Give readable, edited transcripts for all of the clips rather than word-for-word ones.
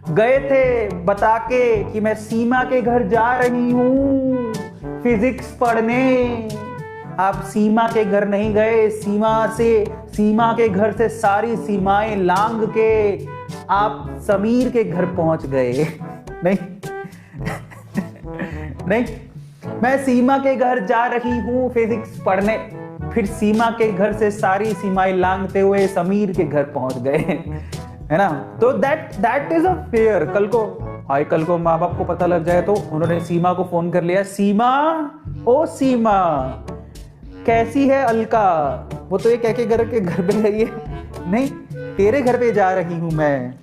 गए थे बता के कि मैं सीमा के घर जा रही हूं फिजिक्स पढ़ने। आप सीमा के घर नहीं गए, सीमा के घर से सारी सीमाएं लांग के आप समीर के घर पहुंच गए। नहीं नहीं, मैं सीमा के घर जा रही हूं फिजिक्स पढ़ने, फिर सीमा के घर से सारी सीमाएं लांघते हुए समीर के घर पहुंच गए, है ना। तो दैट इज अ फेयर। कल को माँ बाप को पता लग जाए तो उन्होंने सीमा को फोन कर लिया, सीमा, ओ सीमा, कैसी है अलका। वो तो ये कह के घर पे गई है, नहीं तेरे घर पे जा रही हूं मैं,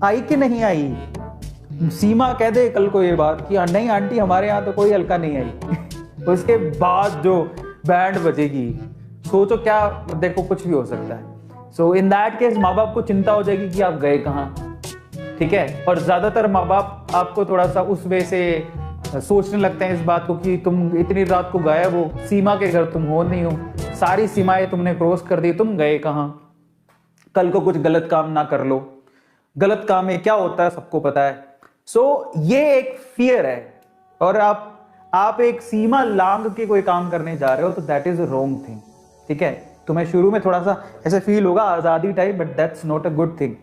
आई कि नहीं आई। सीमा कह दे कल को ये बात कि नहीं आंटी हमारे यहाँ तो कोई अलका नहीं आई। उसके बाद जो बैंड बजेगी, सोचो क्या, देखो कुछ भी हो सकता है। सो इन दैट केस माँ बाप को चिंता हो जाएगी कि आप गए कहाँ, ठीक है। और ज्यादातर माँ बाप आपको थोड़ा सा उस वे से सोचने लगते हैं इस बात को कि तुम इतनी रात को गायब हो, सीमा के घर तुम हो नहीं हो, सारी सीमाएं तुमने क्रॉस कर दी, तुम गए कहाँ, कल को कुछ गलत काम ना कर लो। गलत काम में क्या होता है सबको पता है। सो ये एक फियर है, और आप एक सीमा लांघ के कोई काम करने जा रहे हो तो that is a wrong thing, ठीक है। तुम्हें शुरू में थोड़ा सा ऐसे फील होगा आजादी type, but that's not a good thing,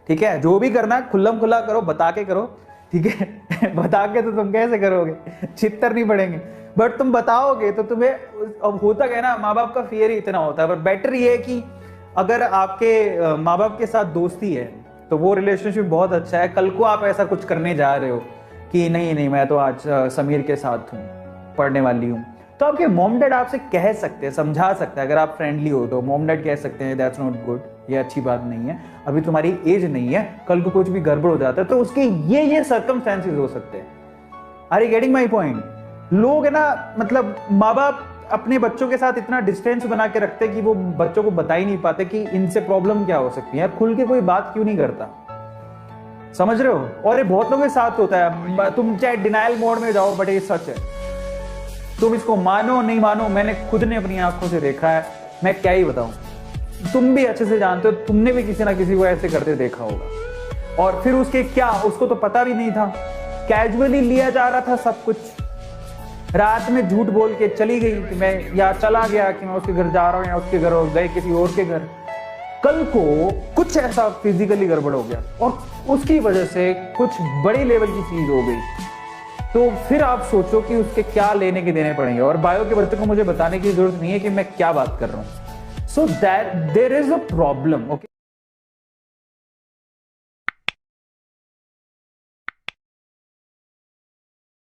ठीक है। जो भी करना है खुल्लम खुल्ला करो, बता के करो, ठीक है। बता के तो तुम कैसे करोगे, छित्तर नहीं पड़ेंगे, बट तुम बताओगे तो तुम्हें, अब होता क्या ना, माँ बाप का फियर ही इतना होता है। पर बेटर ये है कि अगर आपके माँ बाप के साथ दोस्ती है तो वो रिलेशनशिप बहुत अच्छा है। कल को आप ऐसा कुछ करने जा रहे हो कि नहीं मैं तो आज समीर के साथ हूँ, पढ़ने वाली हूँ, तो आपके मॉम डैड आपसे कह सकते हैं, समझा सकते हैं। अगर आप फ्रेंडली हो तो मॉम डैड कह सकते हैं दैट्स नॉट गुड, ये अच्छी बात नहीं है, अभी तुम्हारी एज नहीं है, कल को कुछ भी गड़बड़ हो जाता है तो उसके ये सर्कमस्टेंसेस हो सकते हैं। Are you getting my point. लोग है ना, मतलब माँ बाप अपने बच्चों के साथ इतना डिस्टेंस बना के रखते हैं कि वो बच्चों को बता ही नहीं पाते कि इनसे प्रॉब्लम क्या हो सकती है। खुल के कोई बात क्यों नहीं करता, समझ रहे हो। और ये बहुत लोगों के साथ होता है, तुम चाहे डिनाइल मोड में जाओ, बट ये सच है, तुम इसको मानो नहीं मानो, मैंने खुद ने अपनी आंखों से देखा है, मैं क्या ही बताऊं, तुम भी अच्छे से जानते हो, तुमने भी किसी ना किसी को ऐसे करते देखा होगा। और फिर उसके क्या, उसको तो पता भी नहीं था, कैजुअली लिया जा रहा था सब कुछ। रात में झूठ बोल के चली गई कि मैं, या चला गया कि मैं उसके घर जा रहा हूं, या उसके घर गए किसी और के घर। कल को कुछ ऐसा फिजिकली गड़बड़ हो गया और उसकी वजह से कुछ बड़ी लेवल की चीज हो गई, तो फिर आप सोचो कि उसके क्या लेने के देने पड़ेंगे। और बायो के बच्चों को मुझे बताने की जरूरत नहीं है कि मैं क्या बात कर रहा हूं। So that there is a problem, okay.